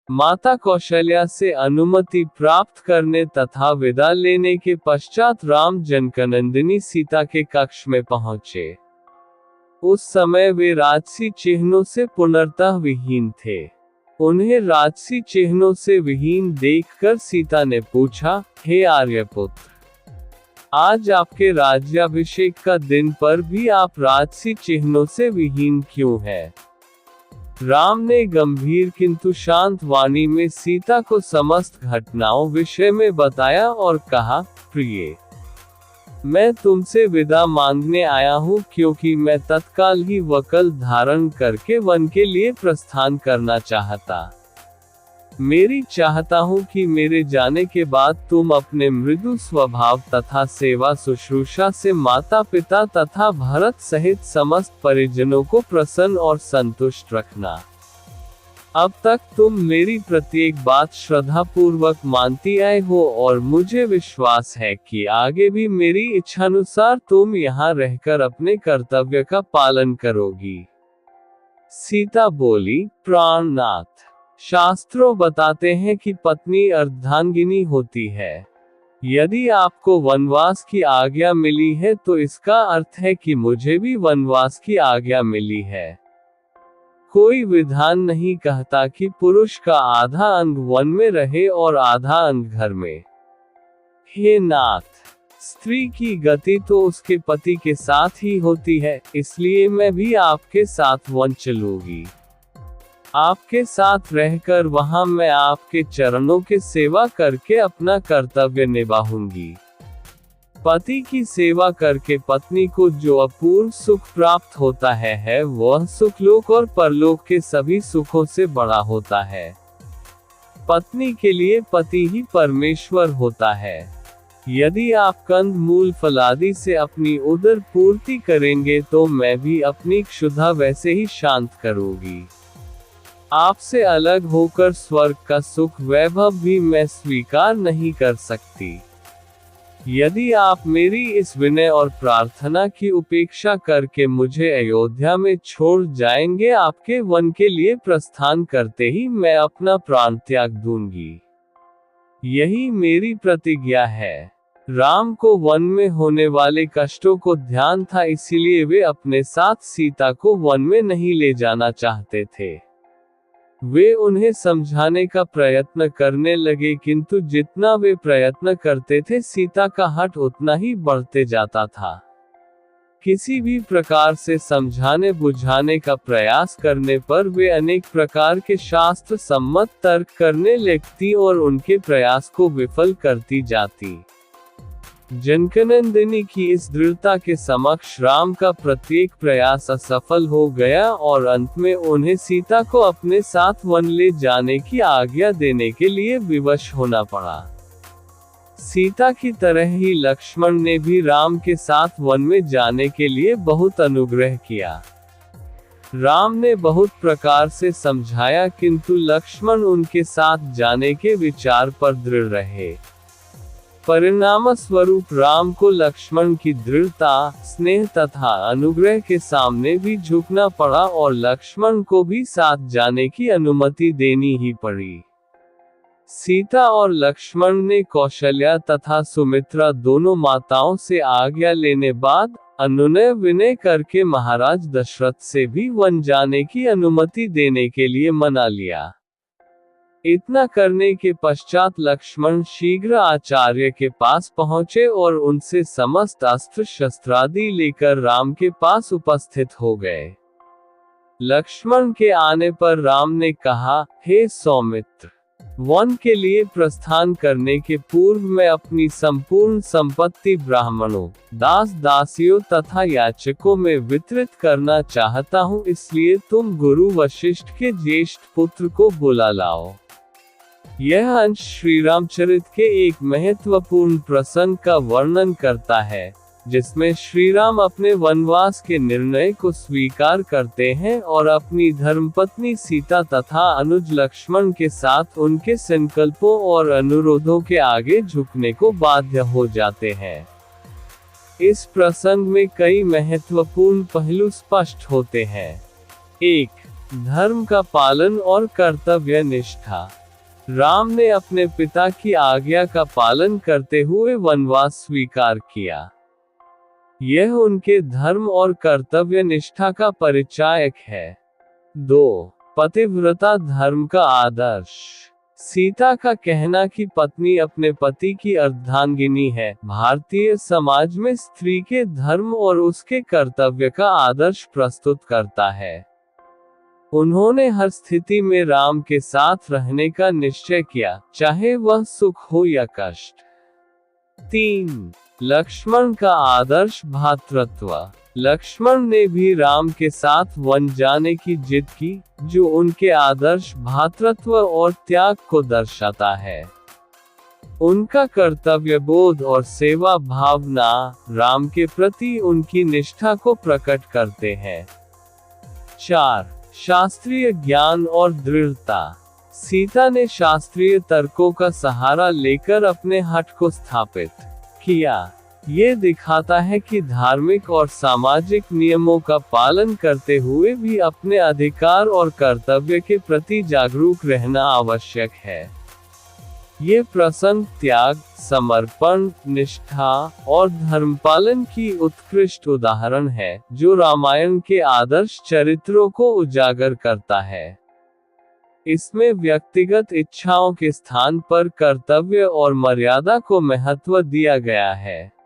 माता कौशल्या से अनुमति प्राप्त करने तथा विदा लेने के पश्चात राम जनकनंदिनी सीता के कक्ष में पहुंचे। उस समय वे राजसी चिन्हों से पूर्णतः विहीन थे। उन्हें राजसी चिन्हों से विहीन देखकर सीता ने पूछा, हे आर्यपुत्र, आज आपके राज्याभिषेक का दिन पर भी आप राजसी चिन्हों से विहीन क्यों हैं? राम ने गंभीर किंतु शांत वाणी में सीता को समस्त घटनाओं विषय में बताया और कहा, प्रिय, मैं तुमसे विदा मांगने आया हूँ क्योंकि मैं तत्काल ही वकल धारण करके वन के लिए प्रस्थान करना चाहता। मेरी चाहता हूँ कि मेरे जाने के बाद तुम अपने मृदु स्वभाव तथा सेवा शुश्रूषा से माता पिता तथा भरत सहित समस्त परिजनों को प्रसन्न और संतुष्ट रखना। अब तक तुम मेरी प्रत्येक बात श्रद्धा पूर्वक मानती आए हो और मुझे विश्वास है कि आगे भी मेरी इच्छानुसार तुम यहाँ रहकर अपने कर्तव्य का पालन करोगी। सीता बोली, प्राणनाथ, शास्त्रों बताते हैं कि पत्नी अर्धांगिनी होती है। यदि आपको वनवास की आज्ञा मिली है तो इसका अर्थ है कि मुझे भी वनवास की आज्ञा मिली है। कोई विधान नहीं कहता कि पुरुष का आधा अंग वन में रहे और आधा अंग घर में। हे नाथ, स्त्री की गति तो उसके पति के साथ ही होती है, इसलिए मैं भी आपके साथ वन चलूंगी। आपके साथ रहकर वहां मैं आपके चरणों की सेवा करके अपना कर्तव्य निभाऊंगी। पति की सेवा करके पत्नी को जो अपूर्व सुख प्राप्त होता है वह सुखलोक और परलोक के सभी सुखों से बड़ा होता है। पत्नी के लिए पति ही परमेश्वर होता है। यदि आप कंद मूल फलादि से अपनी उदर पूर्ति करेंगे तो मैं भी अपनी क्षुधा वैसे ही शांत करूंगी। आपसे अलग होकर स्वर्ग का सुख वैभव भी मैं स्वीकार नहीं कर सकती। यदि आप मेरी इस विनय और प्रार्थना की उपेक्षा करके मुझे अयोध्या में छोड़ जाएंगे, आपके वन के लिए प्रस्थान करते ही मैं अपना प्राण त्याग दूंगी। यही मेरी प्रतिज्ञा है। राम को वन में होने वाले कष्टों को ध्यान था, इसीलिए वे अपने साथ सीता को वन में नहीं ले जाना चाहते थे। वे उन्हें समझाने का प्रयत्न करने लगे, किंतु जितना वे प्रयत्न करते थे सीता का हठ उतना ही बढ़ते जाता था। किसी भी प्रकार से समझाने बुझाने का प्रयास करने पर वे अनेक प्रकार के शास्त्र सम्मत तर्क करने लगती और उनके प्रयास को विफल करती जाती। जनकनंदिनी की इस दृढ़ता के समक्ष राम का प्रत्येक प्रयास असफल हो गया और अंत में उन्हें सीता को अपने साथ वन ले जाने की आज्ञा देने के लिए विवश होना पड़ा। सीता की तरह ही लक्ष्मण ने भी राम के साथ वन में जाने के लिए बहुत अनुग्रह किया। राम ने बहुत प्रकार से समझाया, किंतु लक्ष्मण उनके साथ जाने के विचार पर दृढ़ रहे। परिणाम स्वरूप राम को लक्ष्मण की दृढ़ता, स्नेह तथा अनुग्रह के सामने भी झुकना पड़ा और लक्ष्मण को भी साथ जाने की अनुमति देनी ही पड़ी। सीता और लक्ष्मण ने कौशल्या तथा सुमित्रा दोनों माताओं से आज्ञा लेने बाद अनुनय विनय करके महाराज दशरथ से भी वन जाने की अनुमति देने के लिए मना लिया। इतना करने के पश्चात लक्ष्मण शीघ्र आचार्य के पास पहुंचे और उनसे समस्त अस्त्र शस्त्रादि लेकर राम के पास उपस्थित हो गए। लक्ष्मण के आने पर राम ने कहा, हे सौमित्र, वन के लिए प्रस्थान करने के पूर्व मैं अपनी संपूर्ण संपत्ति ब्राह्मणों, दास दासियों तथा याचकों में वितरित करना चाहता हूँ, इसलिए तुम गुरु वशिष्ठ के ज्येष्ठ पुत्र को बुला लाओ। यह अंश श्री रामचरित के एक महत्वपूर्ण प्रसंग का वर्णन करता है, जिसमें श्री राम अपने वनवास के निर्णय को स्वीकार करते हैं और अपनी धर्मपत्नी सीता तथा अनुज लक्ष्मण के साथ उनके संकल्पों और अनुरोधों के आगे झुकने को बाध्य हो जाते हैं। इस प्रसंग में कई महत्वपूर्ण पहलू स्पष्ट होते हैं। 1. धर्म का पालन और कर्तव्य निष्ठा। राम ने अपने पिता की आज्ञा का पालन करते हुए वनवास स्वीकार किया। यह उनके धर्म और कर्तव्य निष्ठा का परिचायक है। 2. पतिव्रता धर्म का आदर्श। सीता का कहना कि पत्नी अपने पति की अर्धांगिनी है, भारतीय समाज में स्त्री के धर्म और उसके कर्तव्य का आदर्श प्रस्तुत करता है। उन्होंने हर स्थिति में राम के साथ रहने का निश्चय किया, चाहे वह सुख हो या कष्ट। 3. लक्ष्मण का आदर्श भ्रातृत्व। लक्ष्मण ने भी राम के साथ वन जाने की जिद की, जो उनके आदर्श भ्रातृत्व और त्याग को दर्शाता है। उनका कर्तव्य बोध और सेवा भावना राम के प्रति उनकी निष्ठा को प्रकट करते हैं। 4. शास्त्रीय ज्ञान और दृढ़ता। सीता ने शास्त्रीय तर्कों का सहारा लेकर अपने हठ को स्थापित किया। ये दिखाता है कि धार्मिक और सामाजिक नियमों का पालन करते हुए भी अपने अधिकार और कर्तव्य के प्रति जागरूक रहना आवश्यक है। ये प्रसंग त्याग, समर्पण, निष्ठा और धर्मपालन की उत्कृष्ट उदाहरण है, जो रामायण के आदर्श चरित्रों को उजागर करता है। इसमें व्यक्तिगत इच्छाओं के स्थान पर कर्तव्य और मर्यादा को महत्व दिया गया है।